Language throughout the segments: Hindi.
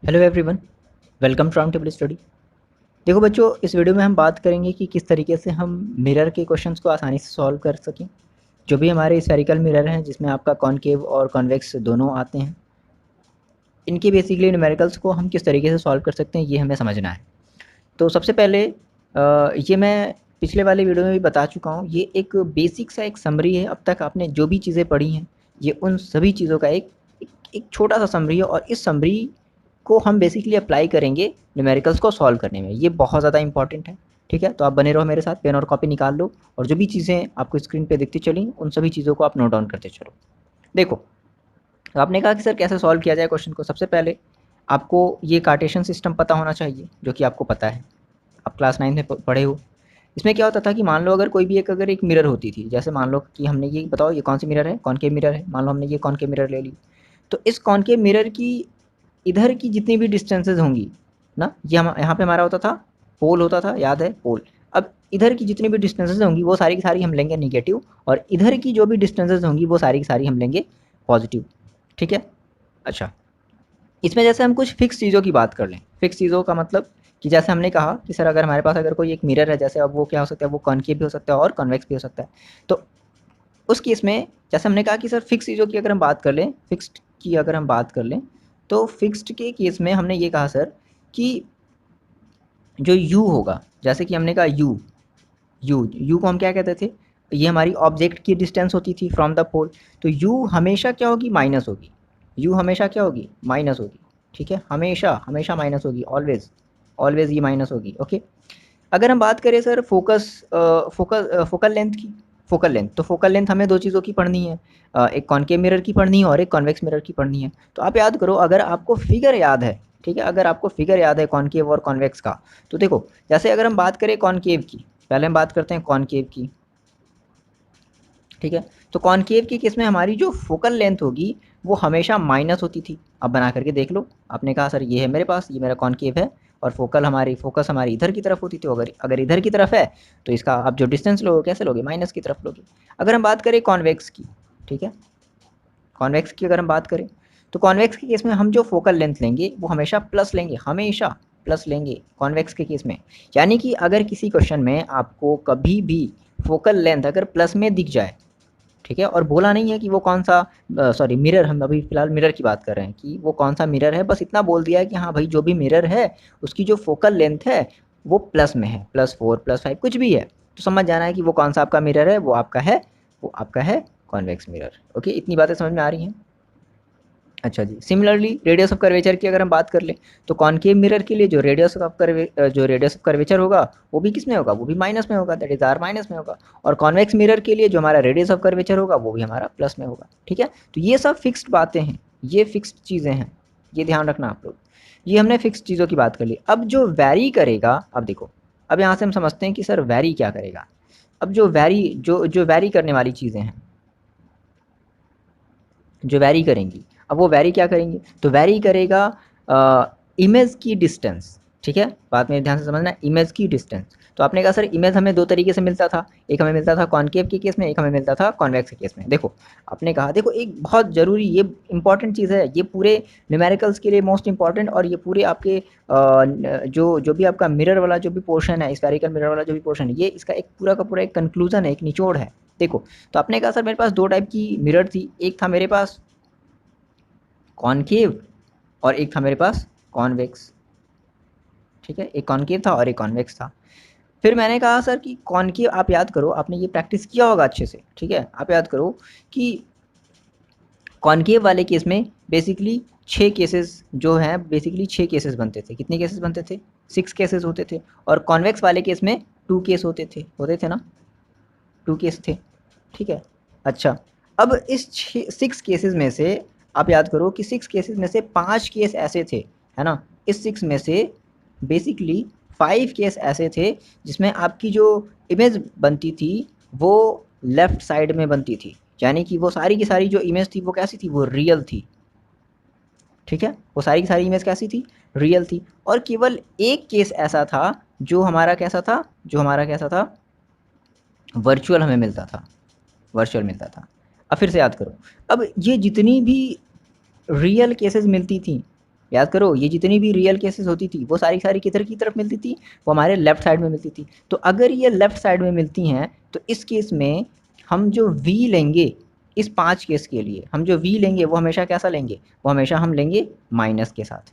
Hello everyone, welcome to round table study. देखो बच्चों, इस वीडियो में हम बात करेंगे कि किस तरीके से हम मिरर के क्वेश्चंस को आसानी से सॉल्व कर सकें। जो भी हमारे स्फेरिकल मिरर हैं जिसमें आपका कॉनकेव और कॉन्वेक्स दोनों आते हैं, इनके बेसिकली न्यूमेरिकल्स को हम किस तरीके से सॉल्व कर सकते हैं ये हमें समझना है। तो सबसे पहले ये मैं पिछले वाले वीडियो में भी बता चुका हूँ, ये एक बेसिक सा एक समरी है। अब तक आपने जो भी चीज़ें पढ़ी हैं ये उन सभी चीज़ों का एक छोटा सा समरी है, और इस समरी को हम बेसिकली अप्लाई करेंगे न्यूमेरिकल्स को सॉल्व करने में। ये बहुत ज़्यादा इंपॉर्टेंट है। ठीक है, तो आप बने रहो मेरे साथ, पेन और कॉपी निकाल लो और जो भी चीज़ें आपको स्क्रीन पे दिखती चली उन सभी चीज़ों को आप नोट डाउन करते चलो। देखो, आपने कहा कि सर कैसे सॉल्व किया जाए क्वेश्चन को। सबसे पहले आपको ये कार्टेशियन सिस्टम पता होना चाहिए, जो कि आपको पता है, आप क्लास 9 में पढ़े हो। इसमें क्या होता था कि मान लो अगर कोई भी एक मिरर होती थी, जैसे मान लो कि हमने ये बताओ ये कौन सी मिरर है, कॉनकेव मिरर है। मान लो हमने ये कॉनकेव मिरर ले ली, तो इस कॉनकेव मिरर की इधर की जितनी भी डिस्टेंसेस होंगी ना, ये हम यहाँ पे हमारा होता था पोल, होता था, याद है, पोल। अब इधर की जितनी भी डिस्टेंसेस होंगी वो सारी की सारी हम लेंगे निगेटिव, और इधर की जो भी डिस्टेंसेस होंगी वो सारी की सारी हम लेंगे पॉजिटिव। ठीक है। अच्छा, इसमें जैसे हम कुछ फिक्स चीज़ों की बात कर लें। फिक्स चीज़ों का मतलब कि जैसे हमने कहा कि सर अगर हमारे पास अगर कोई एक मिरर है, जैसे अब वो क्या हो सकता है, वो कॉनकेव भी हो सकता है और कॉन्वेक्स भी हो सकता है। तो उस केस में जैसे हमने कहा कि सर फिक्स चीज़ों की अगर हम बात कर लें, फिक्स्ड की अगर हम बात कर लें, तो फिक्स्ड के केस में हमने ये कहा सर कि जो यू होगा, जैसे कि हमने कहा यू, यू को हम क्या कहते थे, ये हमारी ऑब्जेक्ट की डिस्टेंस होती थी फ्रॉम द पोल। तो यू हमेशा क्या होगी, माइनस होगी। यू हमेशा क्या होगी, माइनस होगी। ठीक है, हमेशा हमेशा माइनस होगी, ऑलवेज ऑलवेज ये माइनस होगी। ओके। अगर हम बात करें सर फोकल लेंथ की, फोकल लेंथ, तो फोकल लेंथ हमें दो चीज़ों की पढ़नी है, एक कॉनकेव मिरर की पढ़नी है और एक कॉन्वेक्स मिरर की पढ़नी है। तो आप याद करो, अगर आपको फिगर याद है, ठीक है, अगर आपको फिगर याद है कॉनकेव और कॉन्वेक्स का, तो देखो जैसे अगर हम बात करें कॉनकेव की, पहले हम बात करते हैं कॉनकेव की। ठीक है, तो कॉनकेव की केस में हमारी जो फोकल लेंथ होगी वो हमेशा माइनस होती थी। अब बना करके देख लो, आपने कहा सर ये है मेरे पास, ये मेरा कॉनकेव है और फोकस हमारी इधर की तरफ होती थी। अगर अगर इधर की तरफ है तो इसका आप जो डिस्टेंस लोगे कैसे लोगे, माइनस की तरफ लोगे। अगर हम बात करें कॉन्वेक्स की, ठीक है, कॉन्वेक्स की अगर हम बात करें, तो कॉन्वेक्स के केस में हम जो फोकल लेंथ लेंगे वो हमेशा प्लस लेंगे, हमेशा प्लस लेंगे कॉन्वेक्स के केस में। यानी कि अगर किसी क्वेश्चन में आपको कभी भी फोकल लेंथ अगर प्लस में दिख जाए, ठीक है, और बोला नहीं है कि वो कौन सा, सॉरी मिरर, हम अभी फिलहाल मिरर की बात कर रहे हैं कि वो कौन सा मिरर है, बस इतना बोल दिया है कि हाँ भाई जो भी मिरर है उसकी जो फोकल लेंथ है वो प्लस में है, +4 +5 कुछ भी है, तो समझ जाना है कि वो कौन सा आपका मिरर है, वो आपका है, वो आपका है कॉन्वेक्स मिरर। ओके, इतनी बातें समझ में आ रही हैं। अच्छा जी, सिमिलरली रेडियस ऑफ कर्वेचर की अगर हम बात कर लें, तो कॉनकेव मिरर के लिए जो रेडियस ऑफ कर्वेचर होगा वो भी किस में होगा, वो भी माइनस में होगा, दैट इज आर माइनस में होगा। और कॉन्वेक्स मिरर के लिए जो हमारा रेडियस ऑफ कर्वेचर होगा वो भी हमारा प्लस में होगा। ठीक है, तो ये सब फिक्स्ड बातें हैं, ये फिक्स्ड चीज़ें हैं, ये ध्यान रखना आप लोग। ये हमने फिक्स्ड चीज़ों की बात कर ली। अब जो वैरी करेगा, अब देखो, अब यहाँ से हम समझते हैं कि सर वैरी क्या करेगा। अब जो वैरी करने वाली चीज़ें हैं, जो वैरी करेंगी, अब वो वैरी क्या करेंगी, तो वैरी करेगा इमेज की डिस्टेंस। ठीक है, बात में ध्यान से समझना, इमेज की डिस्टेंस। तो आपने कहा सर इमेज हमें दो तरीके से मिलता था, एक हमें मिलता था कॉनकेव के केस में, एक हमें मिलता था कॉन्वेक्स के केस में। देखो, आपने कहा, देखो एक बहुत ज़रूरी ये इंपॉर्टेंट चीज़ है, ये पूरे न्यूमेरिकल्स के लिए मोस्ट इंपॉर्टेंट, और ये पूरे आपके जो जो भी आपका मिरर वाला जो भी पोर्शन है, स्फेरिकल मिरर वाला जो भी पोर्शन है, ये इसका एक पूरा का पूरा एक कंक्लूजन है, एक निचोड़ है। देखो, तो आपने कहा सर मेरे पास दो टाइप की मिरर थी, एक था मेरे पास कॉनकेव और एक था मेरे पास कॉन्वेक्स। ठीक है, एक कॉनकेव था और एक कॉन्वेक्स था। फिर मैंने कहा सर कि कॉनकेव, आप याद करो, आपने ये प्रैक्टिस किया होगा अच्छे से, ठीक है, आप याद करो कि कॉनकेव वाले केस में बेसिकली 6 केसेस जो हैं, बेसिकली 6 केसेस बनते थे। कितने केसेस बनते थे, 6 केसेस होते थे। और कॉन्वेक्स वाले केस में 2 केस होते थे ना, 2 केस थे। ठीक है। अच्छा, अब इस 6 केसेस में से आप याद करो कि 6 केसेस में से 5 केस ऐसे थे, है ना, इस 6 में से बेसिकली 5 केस ऐसे थे जिसमें आपकी जो इमेज बनती थी वो लेफ्ट साइड में बनती थी, यानी कि वो सारी की सारी जो इमेज थी वो कैसी थी, वो रियल थी। ठीक है, वो सारी की सारी इमेज कैसी थी, रियल थी। और केवल एक केस ऐसा था जो हमारा कैसा था, जो हमारा कैसा था, वर्चुअल हमें मिलता था, वर्चुअल मिलता था। अब फिर से याद करो, अब ये जितनी भी रियल केसेस मिलती थी, याद करो, ये जितनी भी रियल केसेस होती थी वो सारी सारी किधर की तरफ मिलती थी, वो हमारे लेफ्ट साइड में मिलती थी। तो अगर ये लेफ्ट साइड में मिलती हैं तो इस केस में हम जो v लेंगे, इस 5 केस के लिए हम जो v लेंगे वो हमेशा कैसा लेंगे, वो हमेशा हम लेंगे माइनस के साथ।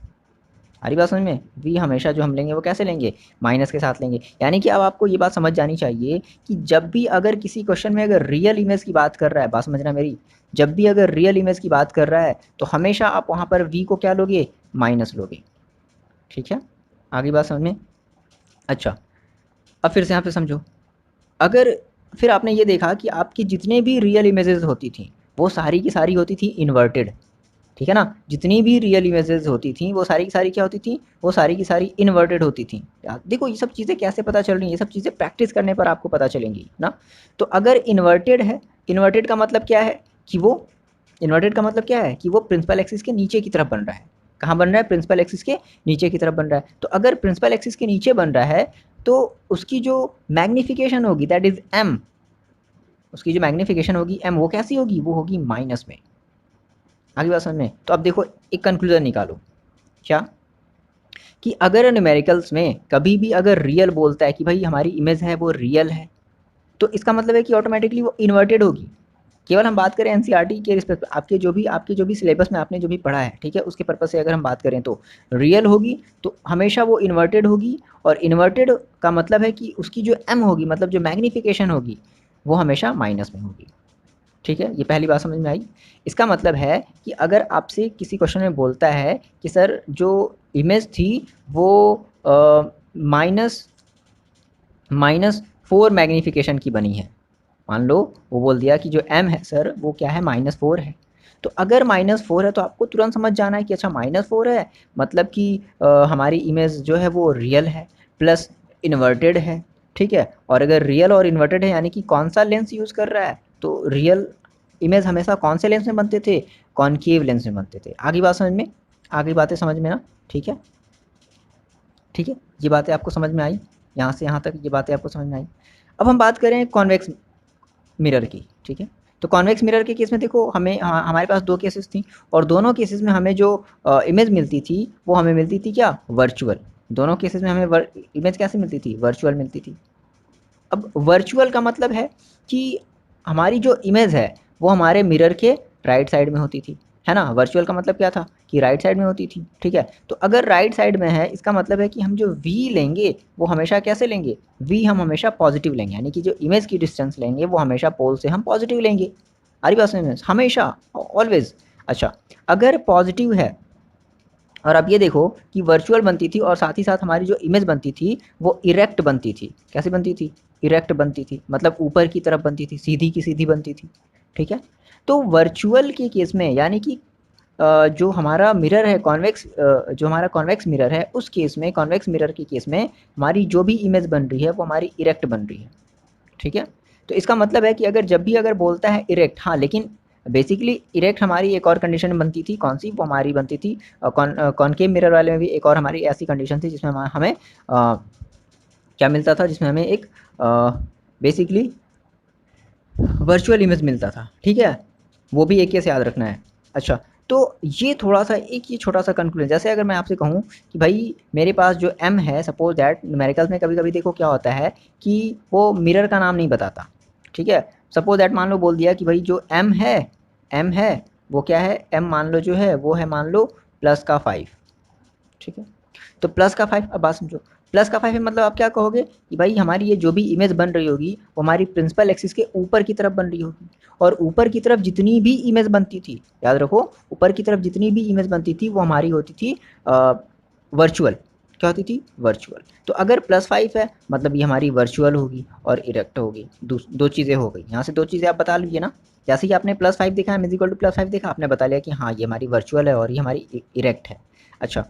आ रही बात समझ में, v हमेशा जो हम लेंगे वो कैसे लेंगे, माइनस के साथ लेंगे। यानी कि अब आपको ये बात समझ जानी चाहिए कि जब भी अगर किसी क्वेश्चन में अगर रियल इमेज की बात कर रहा है, बात समझना मेरी, जब भी अगर रियल इमेज की बात कर रहा है तो हमेशा आप वहाँ पर v को क्या लोगे, माइनस लोगे। ठीक है, आगे बात समझ में। अच्छा, अब फिर से यहाँ पे समझो, अगर फिर आपने ये देखा कि आपकी जितने भी रियल इमेजेस होती थी वो सारी की सारी होती थी इन्वर्टेड। ठीक है ना, जितनी भी रियल इमेजेस होती थी वो सारी की सारी क्या होती थी, वो सारी की सारी इन्वर्टेड होती थी। यार देखो, ये सब चीज़ें कैसे पता चल रही हैं, ये सब चीज़ें प्रैक्टिस करने पर आपको पता चलेंगी ना। तो अगर इन्वर्टेड है, इन्वर्टेड का मतलब क्या है कि वो, इन्वर्टेड का मतलब क्या है कि वो प्रिंसिपल एक्सिस के नीचे की तरफ बन रहा है। कहाँ बन रहा है, प्रिंसिपल एक्सिस के नीचे की तरफ बन रहा है। तो अगर प्रिंसिपल एक्सिस के नीचे बन रहा है तो उसकी जो मैग्नीफिकेशन होगी दैट इज एम, उसकी जो मैग्नीफिकेशन होगी एम, वो कैसी होगी, वो होगी माइनस में। आगे बात समझ में। तो अब देखो, एक कंक्लूजन निकालो, क्या कि अगर न्यूमेरिकल्स में कभी भी अगर रियल बोलता है कि भाई हमारी इमेज है वो रियल है, तो इसका मतलब है कि ऑटोमेटिकली वो इन्वर्टेड होगी। केवल हम बात करें एनसीईआरटी के रिस्पेक्ट, आपके जो भी सिलेबस में आपने जो भी पढ़ा है, ठीक है, उसके पर्पज से अगर हम बात करें तो रियल होगी, तो हमेशा वो इन्वर्टेड होगी। और इन्वर्टेड का मतलब है कि उसकी जो एम होगी, मतलब जो मैग्नीफिकेशन होगी, वो हमेशा माइनस में होगी। ठीक है, ये पहली बात समझ में आई। इसका मतलब है कि अगर आपसे किसी क्वेश्चन में बोलता है कि सर जो इमेज थी वो माइनस माइनस 4 मैग्नीफिकेशन की बनी है, मान लो वो बोल दिया कि जो m है सर वो क्या है, -4 है। तो अगर -4 है तो आपको तुरंत समझ जाना है कि अच्छा -4 है, मतलब कि हमारी इमेज जो है वो रियल है प्लस इन्वर्टेड है। ठीक है, और अगर रियल और इन्वर्टेड है यानी कि कौन सा लेंस यूज़ कर रहा है, तो रियल इमेज हमेशा कौन से लेंस में बनते थे, कॉनकेव लेंस में बनते थे। आगे बात समझ में, आगे बातें समझ में ना। ठीक है, ठीक है, ये बातें आपको समझ में आई, यहाँ से यहाँ तक ये बातें आपको समझ में आई। अब हम बात करें कॉन्वेक्स मिरर की। ठीक है, तो कॉन्वेक्स मिरर के केस में देखो, हमें हमारे पास 2 केसेस थी, और दोनों केसेस में हमें जो इमेज मिलती थी वो हमें मिलती थी क्या, वर्चुअल। दोनों केसेस में हमें इमेज कैसे मिलती थी, वर्चुअल मिलती थी। अब वर्चुअल का मतलब है कि हमारी जो इमेज है वो हमारे मिरर के राइट साइड में होती थी, है ना। वर्चुअल का मतलब क्या था कि राइट साइड में होती थी। ठीक है, तो अगर राइट साइड में है इसका मतलब है कि हम जो v लेंगे वो हमेशा कैसे लेंगे, v हम हमेशा पॉजिटिव लेंगे, यानी कि जो इमेज की डिस्टेंस लेंगे वो हमेशा पोल से हम पॉजिटिव लेंगे। आ रही बात समझ में, हमेशा, ऑलवेज। अच्छा, अगर पॉजिटिव है, और अब ये देखो कि वर्चुअल बनती थी और साथ ही साथ हमारी जो इमेज बनती थी वो इरेक्ट बनती थी। कैसे बनती थी, इरेक्ट बनती थी, मतलब ऊपर की तरफ बनती थी, सीधी की सीधी बनती थी। ठीक है, तो वर्चुअल के केस में यानी कि जो हमारा मिरर है कॉन्वेक्स, जो हमारा कॉन्वेक्स मिरर है उस केस में, कॉन्वेक्स मिरर के केस में हमारी जो भी इमेज बन रही है वो हमारी इरेक्ट बन रही है। ठीक है, तो इसका मतलब है कि अगर जब भी अगर बोलता है इरेक्ट, हाँ, लेकिन बेसिकली इरेक्ट हमारी एक और कंडीशन बनती थी, कौन सी, वो हमारी बनती थी कॉनकेव मिरर वाले में भी एक और हमारी ऐसी कंडीशन थी जिसमें हमें क्या मिलता था, जिसमें हमें एक बेसिकली वर्चुअल इमेज मिलता था। ठीक है, वो भी एक केस याद रखना है। अच्छा, तो ये थोड़ा सा एक ये छोटा सा कंक्लूजन, जैसे अगर मैं आपसे कहूँ कि भाई मेरे पास जो m है, सपोज दैट न्यूमेरिकल्स में कभी कभी देखो क्या होता है कि वो मिरर का नाम नहीं बताता। ठीक है, सपोज दैट मान लो बोल दिया कि भाई जो m है वो क्या है, m मान लो जो है वो है, मान लो +5। ठीक है, तो +5, अब बात समझो, +5 है मतलब आप क्या कहोगे कि भाई हमारी ये जो भी इमेज बन रही होगी वो हमारी प्रिंसिपल एक्सिस के ऊपर की तरफ बन रही होगी, और ऊपर की तरफ जितनी भी इमेज बनती थी, याद रखो, ऊपर की तरफ जितनी भी इमेज बनती थी वो हमारी होती थी वर्चुअल। क्या होती थी, वर्चुअल। तो अगर +5 है मतलब ये हमारी वर्चुअल होगी और इरेक्ट होगी। दो चीज़ें हो गई, यहाँ से 2 चीज़ें आप बता लीजिए ना। जैसे कि आपने +5 देखा है, इज इक्वल टू +5 देखा, आपने बता लिया कि हाँ ये हमारी वर्चुअल है और ये हमारी इरेक्ट है। अच्छा,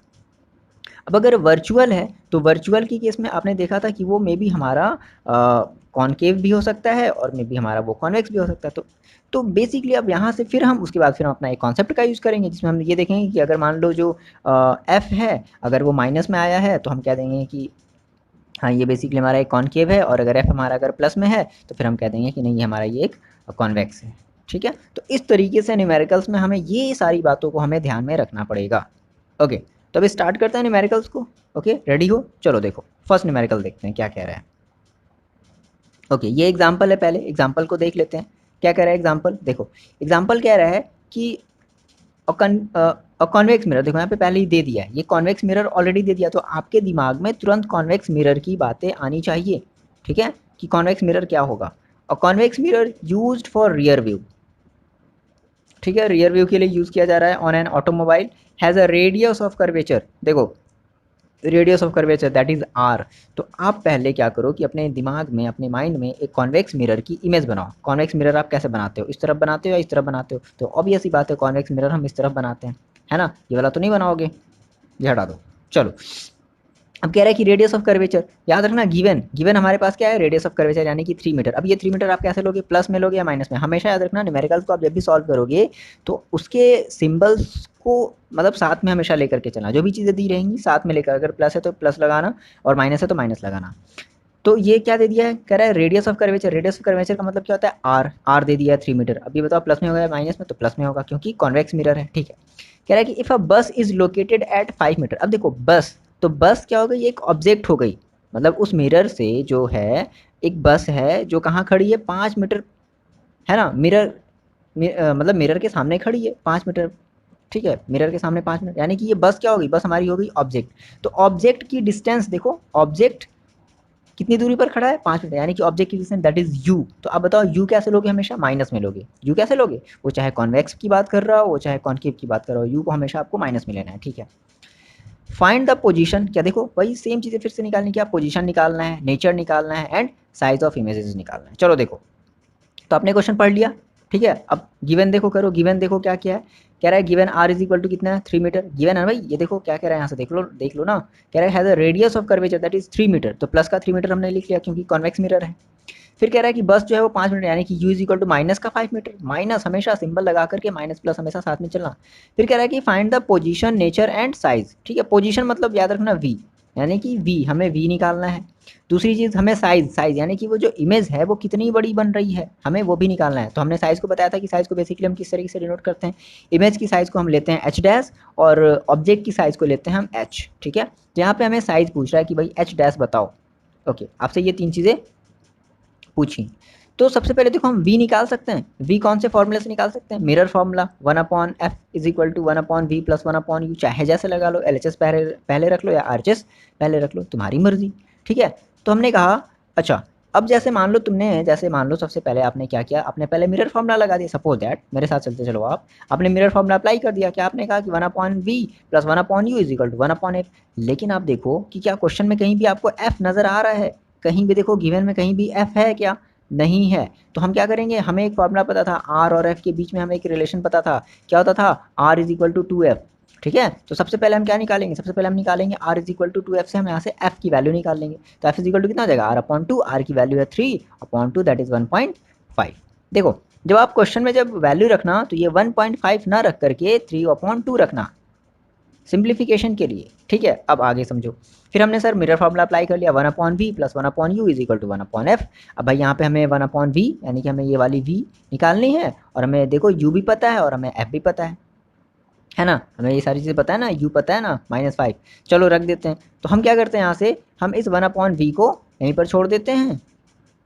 अब अगर वर्चुअल है तो वर्चुअल के केस में आपने देखा था कि वो मे बी हमारा कॉनकेव भी हो सकता है और मे बी हमारा वो कॉन्वेक्स भी हो सकता है। तो बेसिकली अब यहाँ से फिर हम उसके बाद फिर हम अपना एक कॉन्सेप्ट का यूज़ करेंगे जिसमें हम ये देखेंगे कि अगर मान लो जो एफ है अगर वो माइनस में आया है तो हम कह देंगे कि हाँ ये बेसिकली हमारा एक कॉनकेव है, और अगर एफ हमारा अगर प्लस में है तो फिर हम कह देंगे कि नहीं ये हमारा ये एक कॉन्वेक्स है। ठीक है, तो इस तरीके से न्यूमेरिकल्स में हमें ये सारी बातों को हमें ध्यान में रखना पड़ेगा। ओके, तो अब स्टार्ट करते हैं न्यूमेरिकल्स को। ओके रेडी हो, चलो देखो फर्स्ट न्यूमेरिकल देखते हैं क्या कह रहा है। ओके ये एग्जाम्पल है, पहले एग्जाम्पल को देख लेते हैं क्या कह रहा है एग्जाम्पल। देखो एग्जाम्पल कह रहा है कि कॉन्वेक्स मिरर, देखो यहाँ पे पहले ही दे दिया है, ये कॉन्वेक्स मिरर ऑलरेडी दे दिया, तो आपके दिमाग में तुरंत कॉन्वेक्स मिरर की बातें आनी चाहिए, ठीक है, कि कॉन्वेक्स मिरर क्या होगा। और convex mirror used for rear view, ठीक है, रियर व्यू के लिए यूज़ किया जा रहा है on an automobile, has a radius of curvature, देखो radius of curvature that is R. तो आप पहले क्या करो कि अपने दिमाग में, अपने माइंड में एक कॉन्वेक्स मिरर की इमेज बनाओ। कॉन्वेक्स मिरर आप कैसे बनाते हो, इस तरफ बनाते हो या इस तरफ बनाते हो, तो ऑब्वियस ही बात है कॉन्वेक्स मिरर हम इस तरफ बनाते हैं, है ना, ये वाला तो नहीं बनाओगे, ये हटा दो। चलो अब कह रहा है कि रेडियस ऑफ कर्वेचर, याद रखना गिवन गिवन हमारे पास क्या है, रेडियस ऑफ कर्वेचर यानी कि 3 मीटर। अब ये 3 मीटर आप कैसे लोगे, प्लस में लोगे या माइनस में, हमेशा याद रखना न्यूमेरिकल्स को आप जब भी सॉल्व करोगे तो उसके सिंबल्स को मतलब साथ में हमेशा लेकर के चलना, जो भी चीज़ें दी रहेंगी साथ में लेकर, अगर प्लस है तो प्लस लगाना और माइनस है तो माइनस लगाना। तो ये क्या दे दिया है, कह रहा है radius of curvature, radius of curvature का मतलब क्या होता है आर, आर दे दिया है 3 मीटर। अब ये बताओ प्लस में होगा या माइनस में, तो प्लस में होगा क्योंकि कॉन्वेक्स मिरर है, ठीक है। कह रहा है कि इफ़ अ बस इज लोकेटेड एट 5 मीटर, अब देखो बस, तो बस क्या हो गई, ये एक ऑब्जेक्ट हो गई, मतलब उस मिरर से जो है एक बस है जो कहाँ खड़ी है 5 मीटर, है ना, मिरर मतलब मिरर के सामने खड़ी है 5 मीटर, ठीक है, मिरर के सामने 5 मीटर, यानी कि ये बस क्या होगी, बस हमारी हो गई ऑब्जेक्ट। तो ऑब्जेक्ट की डिस्टेंस देखो, ऑब्जेक्ट कितनी दूरी पर खड़ा है 5 मीटर, यानी कि ऑब्जेक्ट की डिस्टेंस दैट इज यू। तो आप बताओ यू कैसे लोगे, हमेशा माइनस में लोगे, यू कैसे लोगे, वो चाहे कॉन्वेक्स की बात कर रहा हो, वो चाहे कॉन्केव की बात कर रहा हो, यू को हमेशा आपको माइनस में लेना है, ठीक है। फाइंड द पोजीशन, क्या देखो वही सेम चीज़ें फिर से निकालनी, क्या पोजीशन निकालना है, नेचर निकालना है एंड साइज ऑफ इमेजेस निकालना है। चलो देखो, तो आपने क्वेश्चन पढ़ लिया, ठीक है। अब गिवन देखो, करो गिवन, देखो क्या क्या है, कह रहा है given R is equal to कितना है 3 मीटर, गिवन है भाई, ये देखो क्या कह रहा है यहाँ से देख लो ना, कह रहा है has a radius of curvature that is 3 metre, तो प्लस का 3 मीटर हमने लिख लिया क्योंकि कॉन्वेक्स मिरर है। फिर कह रहा है कि बस जो है वो 5 मीटर, यानी कि u is equal to minus का 5 मीटर, माइनस हमेशा सिंबल लगा करके माइनस प्लस हमेशा साथ में चलना। फिर कह रहा है कि find the position nature and size, ठीक है, पोजीशन मतलब याद रखना वी, यानी कि वी, हमें वी निकालना है। दूसरी चीज़ हमें साइज, साइज यानी कि वो जो इमेज है वो कितनी बड़ी बन रही है, हमें वो भी निकालना है। तो हमने साइज को बताया था कि साइज को बेसिकली हम किस तरीके से डिनोट करते हैं, इमेज की साइज को हम लेते हैं एच डैश और ऑब्जेक्ट की साइज को लेते हैं हम एच, ठीक है। तो यहाँ पे हमें साइज पूछ रहा है कि भाई एच डैश बताओ, ओके, आपसे ये 3 चीज़ें पूछी। तो सबसे पहले देखो हम वी निकाल सकते हैं, वी कौन से फॉर्मूले से निकाल सकते हैं, mirror formula 1/f is equal to 1/v plus 1/u, चाहे जैसे लगा लो, एलएचएस पहले पहले रख लो या आरएचएस पहले रख लो, तुम्हारी मर्जी, ठीक है। तो हमने कहा अच्छा, अब जैसे मान लो तुमने, जैसे मान लो सबसे पहले आपने क्या किया, आपने पहले मिरर फॉर्मूला लगा दिया, सपोज दैट मेरे साथ चलते चलो आप, आपने मिरर फॉर्मूला अप्लाई कर दिया, क्या आपने कहा कि 1/v plus 1/u is equal to 1/f। लेकिन आप देखो कि क्या क्वेश्चन में कहीं भी आपको f नज़र आ रहा है, कहीं भी देखो गिवन में कहीं भी f है क्या, नहीं है। तो हम क्या करेंगे, हमें एक फॉर्मूला पता था आर और एफ के बीच में, हमें एक रिलेशन पता था, क्या होता था, are is equal to 2f, ठीक है। तो सबसे पहले हम क्या निकालेंगे, सबसे पहले हम निकालेंगे are is equal to 2f से हम यहाँ से f की वैल्यू निकाल लेंगे। तो f इज इक्वल टू कितना हो जाएगा, r/2, आर की वैल्यू है 3/2 दैट इज 1.5। देखो जब आप क्वेश्चन में जब वैल्यू रखना तो ये 1.5 ना रख करके 3/2 रखना, सिंप्लीफिकेशन के लिए, ठीक है। अब आगे समझो, फिर हमने सर मिरर फॉर्मूला अप्लाई कर लिया 1/v plus 1/u is equal to 1/f। अब भाई यहाँ पे हमें 1/v यानी कि हमें ये वाली v निकालनी है, और हमें देखो u भी पता है और हमें f भी पता है ना, हमें ये सारी चीज़ें पता है ना, u पता है ना -5, चलो रख देते हैं। तो हम क्या करते हैं, यहाँ से हम इस 1/v को यहीं पर छोड़ देते हैं,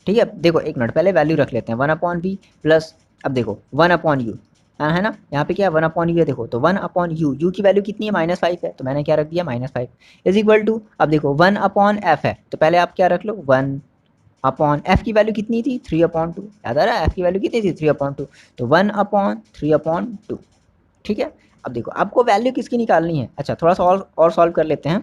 ठीक है। देखो एक मिनट पहले वैल्यू रख लेते हैं 1/v प्लस, अब देखो 1/u, हाँ है ना, यहाँ पे क्या है 1/u है, देखो तो 1/u, u की वैल्यू कितनी है -5 है, तो मैंने क्या रख दिया -5 इज इक्वल टू, अब देखो 1/f है, तो पहले आप क्या रख लो 1/f की वैल्यू कितनी थी 3/2, याद आ रहा है f की वैल्यू कितनी थी 3/2, तो 1/3/2, ठीक है। अब देखो आपको वैल्यू किसकी निकालनी है, अच्छा थोड़ा सा और सॉल्व कर लेते हैं,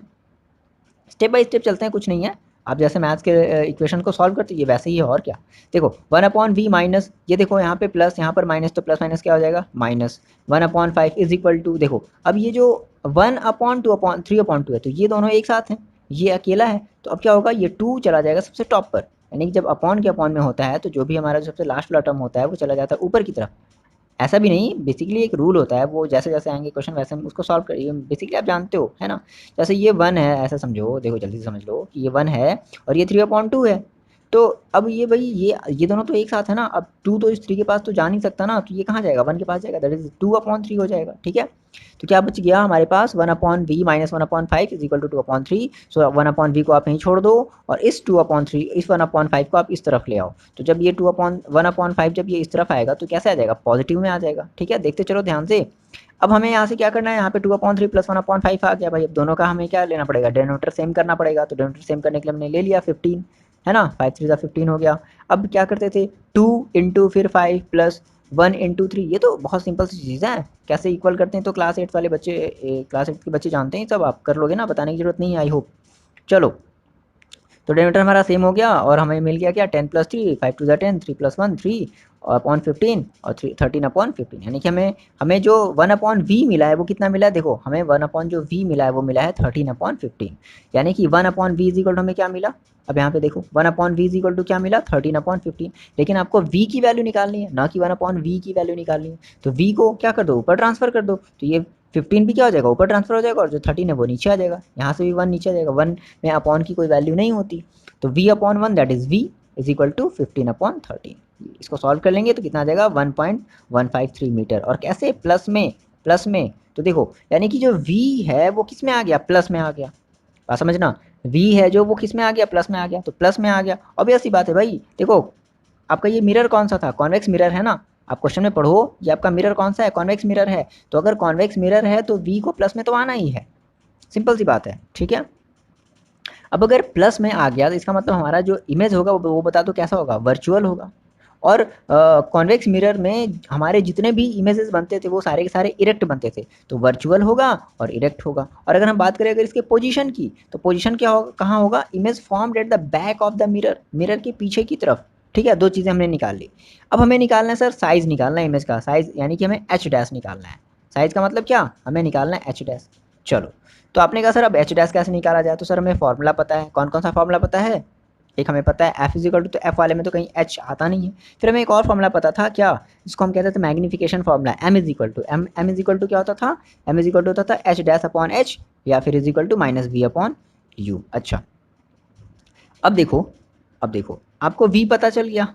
स्टेप बाय स्टेप चलते हैं, कुछ नहीं है। आप जैसे मैथ्स के इक्वेशन को सॉल्व करते ये वैसे ही है, और क्या। देखो 1/v माइनस, ये देखो यहाँ पे प्लस, यहाँ पर माइनस, तो प्लस माइनस क्या हो जाएगा माइनस, 1/5 इज इक्वल टू, देखो अब ये जो 1/2/3/2 है, तो ये दोनों एक साथ हैं, ये अकेला है, तो अब क्या होगा, ये 2 चला जाएगा सबसे टॉप पर, यानी कि जब अपॉन के अपॉन में होता है तो जो भी हमारा सबसे लास्ट वाला टर्म होता है वो चला जाता है ऊपर की तरफ। ऐसा भी नहीं, बेसिकली एक रूल होता है, वो जैसे जैसे आएंगे क्वेश्चन वैसे हम उसको सॉल्व करिए, बेसिकली आप जानते हो है ना। जैसे ये 1 है, ऐसा समझो, देखो जल्दी से समझ लो कि ये 1 है और ये 3/2 है, तो अब ये भाई ये दोनों तो एक साथ है ना, अब 2 तो इस 3 के पास तो जा नहीं सकता ना, तो ये कहाँ जाएगा, 1 के पास जाएगा, दैट इज 2/3 हो जाएगा। ठीक है, तो क्या बच गया हमारे पास 1/v minus 1/5 is equal to 2/3। So 1/v को आप यहीं छोड़ दो और इस 2/3 इस 1/5 को आप इस तरफ ले आओ। तो जब ये 1/5 जब ये इस तरफ आएगा तो कैसे आ जाएगा, पॉजिटिव में आ जाएगा। ठीक है, देखते चलो ध्यान से। अब हमें यहाँ से क्या करना है, यहाँ पे 2/3 प्लस 1/5 आ गया भाई। अब दोनों का हमें क्या लेना पड़ेगा, डिनोमिनेटर सेम करना पड़ेगा। तो डिनोमिनेटर सेम करने के लिए हमने ले लिया 15, है ना, 5 3 15 हो गया। अब क्या करते थे, 2 इंटू फिर 5 प्लस 1 इंटू 3, ये तो बहुत सिंपल सी चीज़ है। कैसे इक्वल करते हैं तो क्लास 8 वाले बच्चे, क्लास 8 के बच्चे जानते हैं सब, आप कर लोगे ना, बताने की जरूरत नहीं है आई होप। चलो, तो डिनोमिनेटर हमारा सेम हो गया और हमें मिल गया क्या, 10+3, 5 2 10, 3 + 1 3 अपॉन 15 और 13/15, यानी कि हमें हमें जो 1/v मिला है वो कितना मिला है, देखो हमें 1 जो v मिला है वो मिला है 13/15, यानी कि 1/v इज इक्वल टू हमें क्या मिला। अब यहाँ पे देखो 1/v इज इक्वल टू क्या मिला, 13/15, लेकिन आपको v की वैल्यू निकालनी है, ना कि 1/v की वैल्यू निकालनी है। तो v को क्या कर दो, ऊपर ट्रांसफर कर दो, तो ये 15 भी क्या हो जाएगा, ऊपर ट्रांसफर हो जाएगा, और जो 13 है वो नीचे आ जाएगा। यहाँ से भी 1 नीचे आ जाएगा, 1 में अपॉन की कोई वैल्यू नहीं होती, तो v/1 that is v is equal to 15/13। इसको सॉल्व कर लेंगे तो कितना आ जाएगा, 1.153 मीटर। और कैसे, प्लस में तो देखो, यानी कि जो v है वो किस में आ गया, प्लस में आ गया। बात समझना, v है जो वो किस में आ गया, प्लस में आ गया, तो प्लस में आ गया। ऑब्वियस सी बात है भाई, देखो आपका ये मिरर कौन सा था, कॉन्वेक्स मिरर है ना। आप क्वेश्चन में पढ़ो ये आपका मिरर कौन सा है, कॉन्वेक्स मिरर है। तो अगर कॉन्वेक्स मिरर है तो v को प्लस में तो आना ही है, सिंपल सी बात है। ठीक है, अब अगर प्लस में आ गया तो इसका मतलब हमारा जो इमेज होगा वो बता दो कैसा होगा, वर्चुअल होगा। और कॉन्वेक्स मिरर में हमारे जितने भी इमेजेस बनते थे वो सारे के सारे इरेक्ट बनते थे, तो वर्चुअल होगा और इरेक्ट होगा। और अगर हम बात करें अगर इसके पोजीशन की, तो पोजीशन क्या होगा, कहाँ होगा, image formed at the back of the mirror, mirror के पीछे की तरफ। ठीक है, दो चीज़ें हमने निकाल ली। अब हमें निकालना है सर साइज़, निकालना है इमेज का साइज़, यानी कि हमें एच डैश निकालना है। साइज़ का मतलब क्या, हमें निकालना है एच डैश। चलो, तो आपने कहा सर अब एच डैश कैसे निकाला जाए, तो सर हमें फॉर्मूला पता है, कौन कौन सा फॉर्मूला पता है, एक हमें पता है एफ इज इक्वल टू, तो एफ वाले में तो कहीं एच आता नहीं है। फिर हमें एक और फॉर्मूला पता था क्या, जिसको हम कहते थे magnification formula, m is equal to m is equal to क्या होता था, एम इज इक्वल टू होता था एच डैश अपॉन एच, या फिर is equal to minus v upon u. अच्छा, अब देखो, अब देखो आपको v पता चल गया,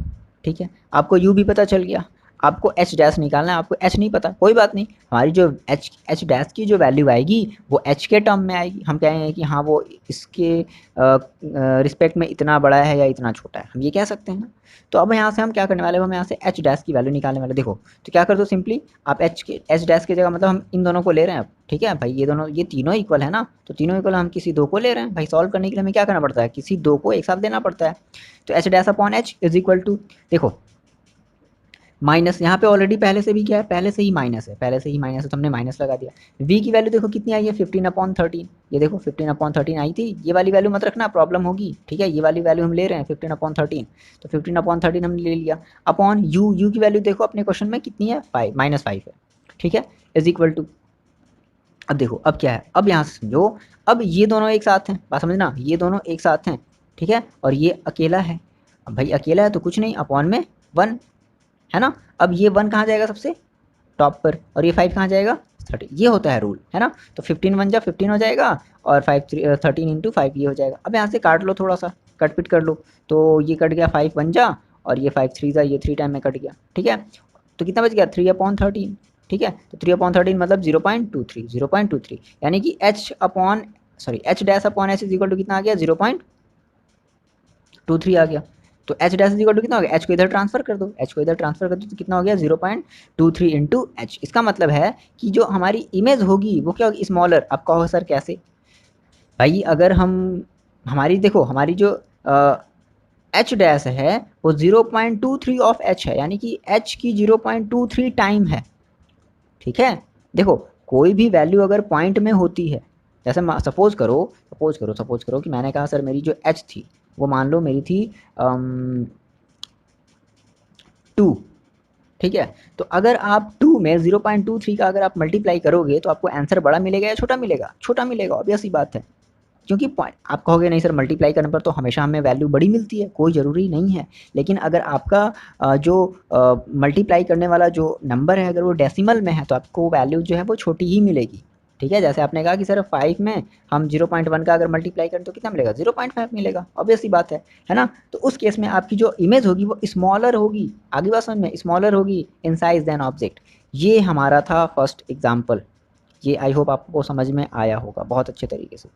ठीक है, आपको u भी पता चल गया, आपको h डैश निकालना है, आपको h नहीं पता, कोई बात नहीं, हमारी जो h डैश की जो वैल्यू आएगी वो h के टर्म में आएगी। हम कहेंगे कि हाँ वो इसके रिस्पेक्ट में इतना बड़ा है या इतना छोटा है, हम ये कह सकते हैं ना। तो अब यहाँ से हम क्या करने वाले हैं, हम यहाँ से h डैश की वैल्यू निकालने वाले। देखो तो क्या कर दो, सिंपली आप h डैश की जगह, मतलब हम इन दोनों को ले रहे हैं। ठीक है भाई, ये दोनों, ये तीनों इक्वल है ना, तो तीनों इक्वल हम किसी दो को ले रहे हैं भाई। सॉल्व करने के लिए हमें क्या करना पड़ता है, किसी दो को एक साथ देना पड़ता है। तो h dash upon h is equal to, देखो माइनस, यहाँ पे ऑलरेडी पहले से भी क्या है, पहले से ही माइनस है, पहले से ही माइनस है, तो हमने माइनस लगा दिया। v की वैल्यू देखो कितनी आई है, 15/13, ये देखो 15/13 आई थी। ये वाली वैल्यू मत रखना, प्रॉब्लम होगी। ठीक है, ये वाली वैल्यू हम ले रहे हैं 15/13, तो 15/13 हमने ले लिया। अपॉन u की वैल्यू देखो अपने क्वेश्चन में कितनी है, -5 है। ठीक है, इज इक्वल टू, अब देखो अब क्या है, अब यहाँ से समझो, अब ये दोनों एक साथ हैं, बात समझना, ये दोनों एक साथ हैं। ठीक है, और ये अकेला है। अब भाई अकेला है तो कुछ नहीं, अपॉन में 1 है ना। अब ये 1 कहाँ जाएगा, सबसे टॉप पर, और ये 5 कहाँ जाएगा, 30, ये होता है रूल, है ना। तो 15 1 जा 15 हो जाएगा, और 13 इंटू 5 ये हो जाएगा। अब यहाँ से काट लो, थोड़ा सा कट पिट कर लो, तो ये कट गया 5 1 जा, और ये 5 3 जा, ये 3 टाइम में कट गया। ठीक है, तो कितना बच गया, 3/13। ठीक है, तो 3/13 मतलब 0.23, 0.23, यानी कि h dash upon h is equal to कितना आ गया, 0.23 आ गया। तो h dash is equal to कितना हो गया, एच को इधर ट्रांसफर कर दो, एच को इधर ट्रांसफर कर दो, तो कितना हो गया, 0.23 इंटू एच। इसका मतलब है कि जो हमारी इमेज होगी वो क्या होगी, स्मॉलर। आप कहो सर कैसे, भाई अगर हम, हमारी देखो, हमारी जो एच डैश है वो 0.23 ऑफ एच है, यानी कि एच की 0.23 टाइम है। ठीक है, देखो कोई भी वैल्यू अगर पॉइंट में होती है, जैसे सपोज करो कि मैंने कहा सर मेरी जो एच थी वो मान लो मेरी थी 2। ठीक है, तो अगर आप 2 में 0.23 का अगर आप मल्टीप्लाई करोगे तो आपको आंसर बड़ा मिलेगा या छोटा मिलेगा, छोटा मिलेगा, ऑब्वियस सी बात है। क्योंकि पॉइंट, आप कहोगे नहीं सर मल्टीप्लाई करने पर तो हमेशा हमें वैल्यू बड़ी मिलती है, कोई ज़रूरी नहीं है। लेकिन अगर आपका जो मल्टीप्लाई करने वाला जो नंबर है अगर वो डेसिमल में है तो आपको वैल्यू जो है वो छोटी ही मिलेगी। ठीक है। जैसे आपने कहा कि सर 5 में हम 0.1 का अगर मल्टीप्लाई करें तो कितना मिलेगा, 0.5 मिलेगा, ऑब्वियस सी बात है ना। तो उस केस में आपकी जो इमेज होगी वो स्मॉलर होगी, आगे बात समझ में, स्मॉलर होगी इन साइज देन ऑब्जेक्ट। ये हमारा था फर्स्ट एग्जाम्पल। ये आई होप आपको समझ में आया होगा बहुत अच्छे तरीके से।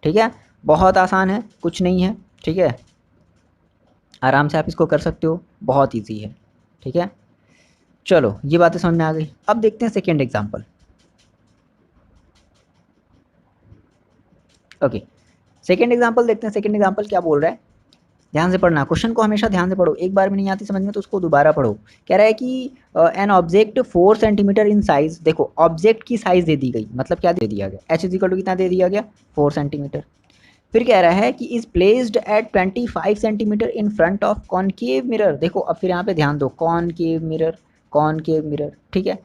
ठीक है, बहुत आसान है, कुछ नहीं है। ठीक है, आराम से आप इसको कर सकते हो, बहुत ईजी है। ठीक है, चलो ये बातें समझ में आ गई। अब देखते हैं second example. Okay, second example देखते हैं। सेकेंड एग्जाम्पल क्या बोल रहा है, ध्यान से पढ़ना, क्वेश्चन को हमेशा ध्यान से पढ़ो, एक बार में नहीं आती समझ में तो उसको दोबारा पढ़ो। कह रहा है कि an object 4 centimetre in size. देखो ऑब्जेक्ट की साइज दे दी गई, मतलब क्या दे दिया गया, एच इज इक्वल टू कितना दे दिया गया, 4 सेंटीमीटर। फिर कह रहा है कि is placed at 25 centimetre in front of concave mirror. देखो अब फिर यहाँ पे ध्यान दो, कॉनकेव मिरर, कॉनकेव मिरर। ठीक है,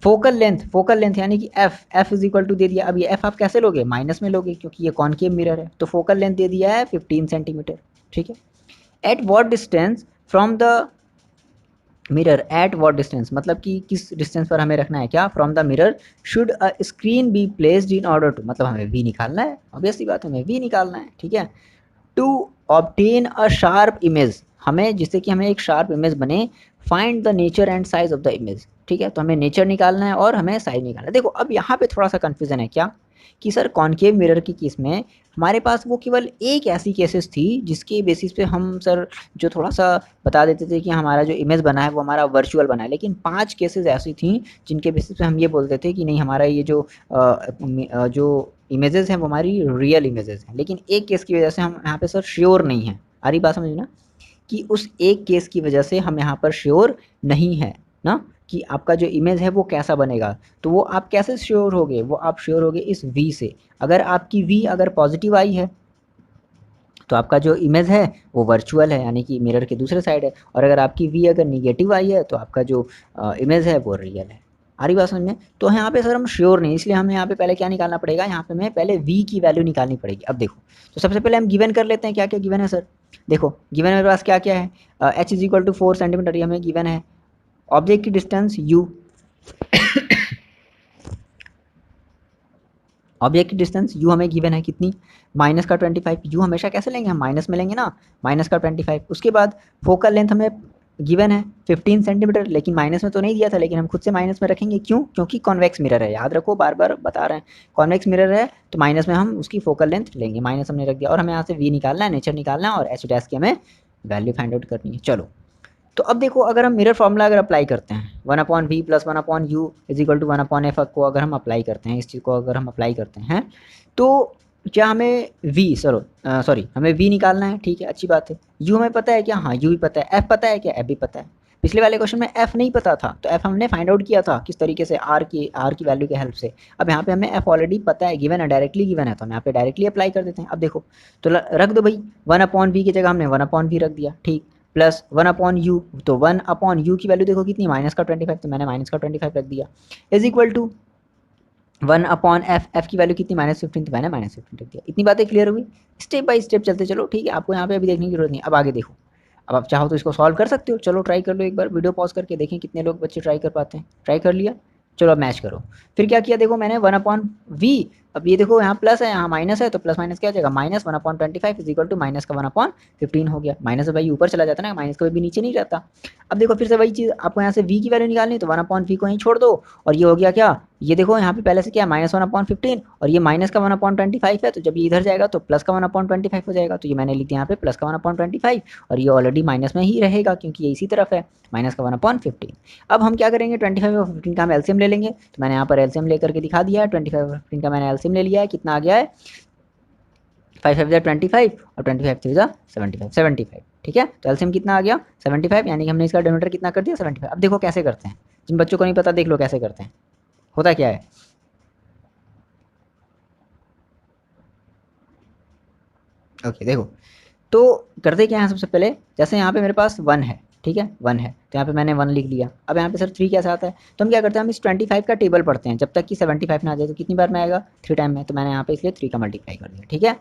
फोकल लेंथ यानी कि एफ इज इक्वल टू दे दिया। अब ये एफ आप कैसे लोगे, माइनस में लोगे क्योंकि ये कॉनकेव मिरर है। तो फोकल लेंथ दे दिया है 15 सेंटीमीटर। ठीक है, at what distance from the mirror, at what distance मतलब कि किस डिस्टेंस पर हमें रखना है, क्या, from the mirror should a screen be placed in order to, मतलब हमें वी निकालना है, ऑब्वियसली बात है, हमें वी निकालना है। ठीक है, to obtain a sharp image, हमें जिससे कि हमें एक शार्प इमेज बने, find the nature and size of the image. ठीक है, तो हमें नेचर निकालना है और हमें साइज निकालना है। देखो अब यहाँ पे थोड़ा सा कंफ्यूजन है, क्या, कि सर कॉनकेव मिरर की केस में हमारे पास वो केवल एक ऐसी केसेस थी जिसके बेसिस पे हम सर जो थोड़ा सा बता देते थे कि हमारा जो इमेज बना है वो हमारा वर्चुअल बना है, लेकिन 5 केसेस ऐसी थी जिनके बेसिस पे हम ये बोलते थे कि नहीं हमारा ये जो इमेजेस हैं वो हमारी रियल इमेजेस हैं। लेकिन एक केस की वजह से हम यहाँ पे सर श्योर नहीं है, आ रही बात समझ ना, कि उस एक केस की वजह से हम यहाँ पर श्योर नहीं है ना कि आपका जो इमेज है वो कैसा बनेगा। तो वो आप कैसे श्योर होगे, वो आप श्योर होगे इस वी से। अगर आपकी वी अगर पॉजिटिव आई है तो आपका जो इमेज है वो वर्चुअल है, यानी कि मिरर के दूसरे साइड है। और अगर आपकी वी अगर निगेटिव आई है तो आपका जो इमेज है वो रियल है। आ रही बात समझ में। तो यहाँ पे सर हम श्योर नहीं, इसलिए हमें यहाँ पे पहले क्या निकालना पड़ेगा, यहाँ पे हमें पहले वी की वैल्यू निकालनी पड़ेगी। अब देखो, तो सबसे पहले हम गिवन कर लेते हैं, क्या क्या गिवन है सर। देखो गिवन मेरे पास क्या क्या है, h is equal to 4 centimetre, ये हमें गिवन है। ऑब्जेक्ट की डिस्टेंस यू, ऑब्जेक्ट की डिस्टेंस यू हमें गिवन है कितनी, माइनस का 25। यू हमेशा कैसे लेंगे, हम माइनस में लेंगे ना, माइनस का 25। उसके बाद फोकल लेंथ हमें गिवन है 15 सेंटीमीटर, लेकिन माइनस में तो नहीं दिया था, लेकिन हम खुद से माइनस में रखेंगे, क्यों, क्योंकि कॉन्वेक्स मिरर है, याद रखो, बार बार बता रहे हैं, कॉन्वेक्स मिरर है तो माइनस में हम उसकी फोकल लेंथ लेंगे, माइनस हमने रख दिया। और हमें यहाँ से वी निकालना है, नेचर निकालना है, और एच डैश की हमें वैल्यू फाइंड आउट करनी है। चलो, तो अब देखो अगर हम मिरर फॉर्मूला अगर अप्लाई करते हैं, 1/v plus 1/u is equal to 1/f को अगर हम अप्लाई करते हैं, इस चीज़ को अगर हम अप्लाई करते हैं, तो क्या हमें v सॉरी हमें v निकालना है। ठीक है, अच्छी बात है। u हमें पता है क्या, हाँ u भी पता है। f पता है क्या, f भी पता है। पिछले वाले क्वेश्चन में f नहीं पता था, तो f हमने फाइंड आउट किया था किस तरीके से, r की वैल्यू के हेल्प से। अब यहाँ पे हमें f ऑलरेडी पता है, गिवन है, डायरेक्टली गिवन है, तो हम यहाँ पे डायरेक्टली अप्लाई कर देते हैं। अब देखो, तो रख दो भाई, 1/v की जगह हमने 1/v रख दिया, ठीक, प्लस 1/u, तो 1/u की वैल्यू देखो कितनी, माइनस का 25, तो मैंने माइनस का 25 रख दिया, is equal to 1/f, f की वैल्यू कितनी, -15, तो मैंने -15 रख दिया। इतनी बातें क्लियर हुई, स्टेप बाय स्टेप चलते चलो। ठीक है, आपको यहाँ पे अभी देखने की जरूरत नहीं। अब आगे देखो, अब आप चाहो तो इसको सॉल्व कर सकते हो, चलो ट्राई कर लो एक बार, वीडियो पॉज करके देखें कितने लोग बच्चे ट्राई कर पाते हैं। ट्राई कर लिया, चलो अब मैच करो। फिर क्या किया, देखो मैंने 1/v, अब ये देखो यहाँ प्लस है यहाँ माइनस है, तो प्लस माइनस क्या हो जाएगा, -1/25 इज इक्वल टू माइनस का 1/15 हो गया। माइनस भाई ऊपर चला जाता है ना, माइनस कभी भी नीचे नहीं रहता। अब देखो फिर से वही चीज़, आपको यहाँ से v की वैल्यू निकालनी है, तो 1/v को यहीं छोड़ दो, और ये हो गया क्या, ये देखो यहाँ पे पहले से क्या, -1/15, और ये माइनस का 1/25 है, तो जब ये इधर जाएगा तो प्लस का 1/25 हो जाएगा। तो ये मैंने लिख दिया यहाँ पे प्लस का 1/25, और ये ऑलरेडी माइनस में ही रहेगा क्योंकि ये इसी तरफ है, माइनस का 1/15। अब हम क्या करेंगे, 25 और 15 का हम एलसीएम ले लेंगे, तो मैंने यहाँ पर एलसीएम लेकर के दिखा दिया है। 25 और 15 का मैंने एलसीएम ले लिया है, कितना आ गया है, 5 5 25 और 25 3 75। ठीक है, तो एलसीएम कितना आ गया, 75, यानी कि हमने इसका डिनोमिनेटर कितना कर दिया, 75। अब देखो कैसे करते हैं, जिन बच्चों को नहीं पता देख लो कैसे करते हैं, होता क्या है। ओके देखो, तो करते क्या है, सबसे पहले जैसे यहाँ पे मेरे पास 1 है, ठीक है, 1 है, तो यहाँ पे मैंने 1 लिख लिया। अब यहाँ पे सर 3 कैसे आता है, तो हम क्या करते हैं, हम इस 25 का टेबल पढ़ते हैं, जब तक कि 75 ना आ जाए, तो कितनी बार में आएगा, 3 टाइम में, तो मैंने यहाँ पे इसलिए 3 का मल्टीप्लाई कर दिया। ठीक है,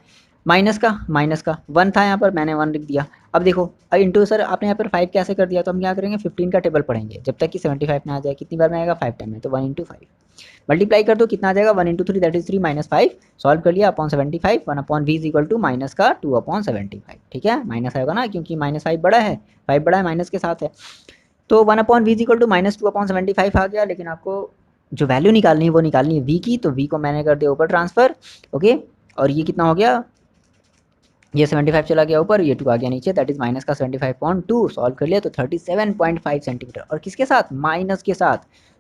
माइनस का 1 था यहाँ पर, मैंने 1 लिख दिया। अब देखो इंटू सर आपने यहाँ पर 5 कैसे कर दिया, तो हम क्या करेंगे 15 का टेबल पढ़ेंगे जब तक कि 75 ना आ जाए। कितनी बार में आएगा 5 टाइम में, तो 1 इंटू 5 मल्टीप्लाई कर दो, कितना आ जाएगा 1 into 3 that is 3 minus 5 solve कर लिया upon 75 1 upon v is equal to minus का 2 अपॉन 75। ठीक है, माइनस आएगा ना क्योंकि माइनस 5 बड़ा है, 5 बड़ा है माइनस के साथ है, तो 1 upon v is equal to minus 2 upon 75 आ गया। लेकिन आपको जो वैल्यू निकालनी है वो निकालनी है वी की, तो वी को मैंने कर दिया ऊपर ट्रांसफर। ओके, और ये कितना हो गया, ये 75 चला गया ऊपर, ये 2 आ गया नीचे, दैट इज माइनस का 75.2 सॉल्व कर लिया तो 37.5 सेंटीमीटर, और किसके साथ, माइनस के साथ।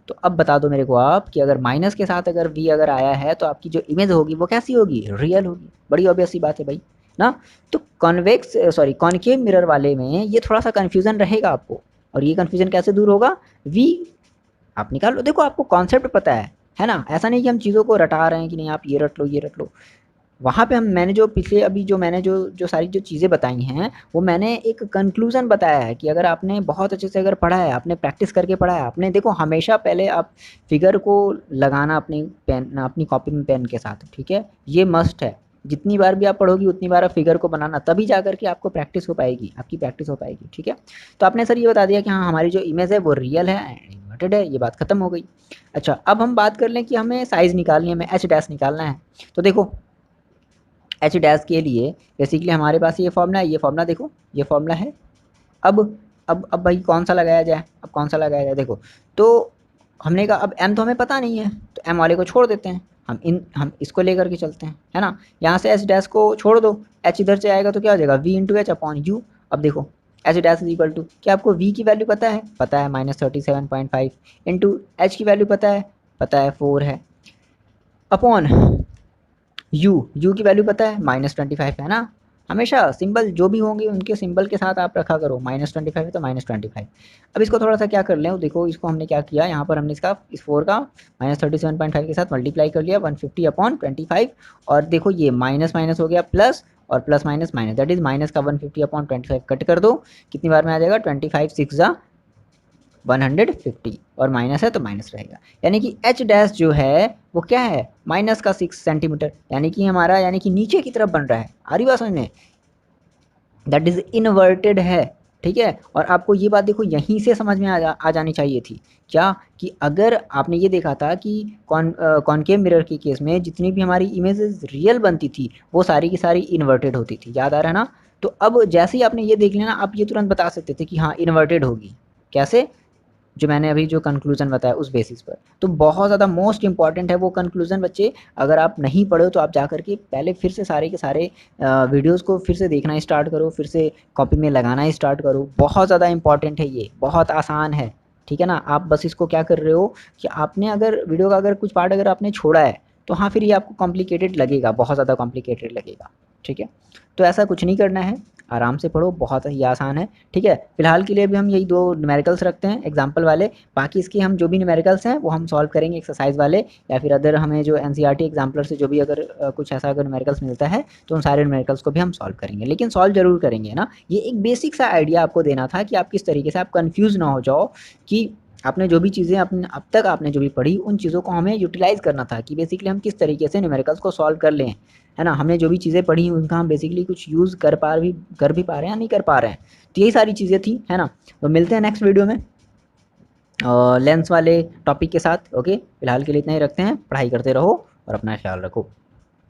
तो अब बता दो मेरे को आप कि अगर माइनस के साथ अगर वी अगर आया है तो आपकी जो इमेज होगी वो कैसी होगी, रियल होगी। बड़ी ऑब्वियस सी बात है भाई ना। तो कॉन्वेक्स सॉरी कॉनकेव मिरर वाले में ये थोड़ा सा कन्फ्यूजन रहेगा आपको, और ये कन्फ्यूजन कैसे दूर होगा, वी आप निकाल लो। देखो आपको कॉन्सेप्ट पता है ना, ऐसा नहीं कि हम चीज़ों को रटा रहे हैं कि नहीं आप ये रट लो ये रट लो। वहाँ पे हम मैंने जो पिछले अभी जो मैंने जो सारी जो चीज़ें बताई हैं वो मैंने एक कंक्लूज़न बताया है कि अगर आपने बहुत अच्छे से अगर पढ़ा है, आपने प्रैक्टिस करके पढ़ा है, आपने देखो हमेशा पहले आप फिगर को लगाना अपनी पेन अपनी कॉपी में पेन के साथ, ठीक है, ये मस्ट है। जितनी बार भी आप पढ़ोगी उतनी बार आप फिगर को बनाना, तभी जा करके आपको प्रैक्टिस हो पाएगी, आपकी प्रैक्टिस हो पाएगी। ठीक है, तो आपने सर ये बता दिया कि हाँ हमारी जो इमेज है वो रियल है, इन्वर्टेड है, ये बात खत्म हो गई। अच्छा अब हम बात कर लें कि हमें साइज़ निकालनी है, हमें एच डैश निकालना है। तो देखो एच डैश के लिए बेसिकली हमारे पास ये फॉर्मूला है, ये फॉर्मूला देखो ये फॉर्मूला है। अब अब भाई कौन सा लगाया जाए, अब कौन सा लगाया जाए, देखो तो हमने कहा अब एम तो हमें पता नहीं है तो एम वाले को छोड़ देते हैं, हम इसको लेकर के चलते हैं, है ना। यहाँ से एच डैश को छोड़ दो, एच इधर से आएगा तो क्या हो जाएगा v into h upon u. अब देखो h dash is equal to, क्या आपको वी की वैल्यू पता है, पता है -37.5 इंटू एच की वैल्यू पता है 4 है, अपॉन यू की वैल्यू पता है -25 है ना। हमेशा सिंबल जो भी होंगे उनके सिंबल के साथ आप रखा करो, -25 है तो -25। अब इसको थोड़ा सा क्या कर लें, देखो इसको हमने क्या किया, यहाँ पर हमने इसका इस 4 का -37.5 के साथ मल्टीप्लाई कर लिया 150 अपॉन 25, और देखो ये माइनस माइनस हो गया प्लस, और plus minus minus that is minus का 150 अपॉन 25 कट कर दो, कितनी बार में आ जाएगा 25 6 जा 150, और माइनस है तो माइनस रहेगा, यानी कि एच डैश जो है वो क्या है माइनस का 6 सेंटीमीटर, यानी कि हमारा यानी कि नीचे की तरफ बन रहा है। आ रही बात समझ में, दैट इज इनवर्टेड है। ठीक है, और आपको ये बात देखो यहीं से समझ में आ जानी चाहिए थी, क्या कि अगर आपने ये देखा था कि कॉनकेव मिरर के केस में जितनी भी हमारी इमेजेस रियल बनती थी वो सारी की सारी इन्वर्टेड होती थी, याद आ रहा है ना। तो अब जैसे ही आपने ये देख लिया ना, आप ये तुरंत बता सकते थे कि हाँ इन्वर्टेड होगी, कैसे, जो मैंने अभी जो कंक्लूजन बताया उस बेसिस पर। तो बहुत ज़्यादा मोस्ट इंपॉर्टेंट है वो कंक्लूजन बच्चे, अगर आप नहीं पढ़े तो आप जा करके पहले फिर से सारे के सारे वीडियोस को फिर से देखना स्टार्ट करो, फिर से कॉपी में लगाना स्टार्ट करो, बहुत ज़्यादा इंपॉर्टेंट है ये, बहुत आसान है। ठीक है ना, आप बस इसको क्या कर रहे हो कि आपने अगर वीडियो का अगर कुछ पार्ट अगर आपने छोड़ा है तो हाँ फिर ये आपको कॉम्प्लिकेटेड लगेगा, बहुत ज़्यादा कॉम्प्लिकेटेड लगेगा। ठीक है, तो ऐसा कुछ नहीं करना है, आराम से पढ़ो, बहुत ही आसान है। ठीक है, फिलहाल के लिए भी हम यही 2 न्यूमेरिकल्स रखते हैं एग्जाम्पल वाले, बाकी इसके हम जो भी न्यूमेरिकल्स हैं वो हम सॉल्व करेंगे एक्सरसाइज वाले, या फिर अदर हमें जो एनसीईआरटी एग्जाम्पलर से जो भी अगर कुछ ऐसा अगर न्यूमेरिकल्स मिलता है तो उन सारे न्यूमेरिकल्स को भी हम सॉल्व करेंगे, लेकिन सॉल्व जरूर करेंगे ना। ये एक बेसिक सा आइडिया आपको देना था कि आप किस तरीके से आप कन्फ्यूज़ ना हो जाओ कि आपने जो भी चीज़ें अपने अब तक आपने जो भी पढ़ी उन चीज़ों को हमें यूटिलाइज़ करना था कि बेसिकली हम किस तरीके से न्यूमेरिकल्स को सॉल्व कर लें, है ना। हमने जो भी चीज़ें पढ़ी उनका हम बेसिकली कुछ यूज़ कर भी पा रहे हैं या नहीं कर पा रहे हैं, तो यही सारी चीज़ें थी, है ना। तो मिलते हैं नेक्स्ट वीडियो में लेंस वाले टॉपिक के साथ। ओके, फिलहाल के लिए इतना ही रखते हैं, पढ़ाई करते रहो और अपना ख्याल रखो।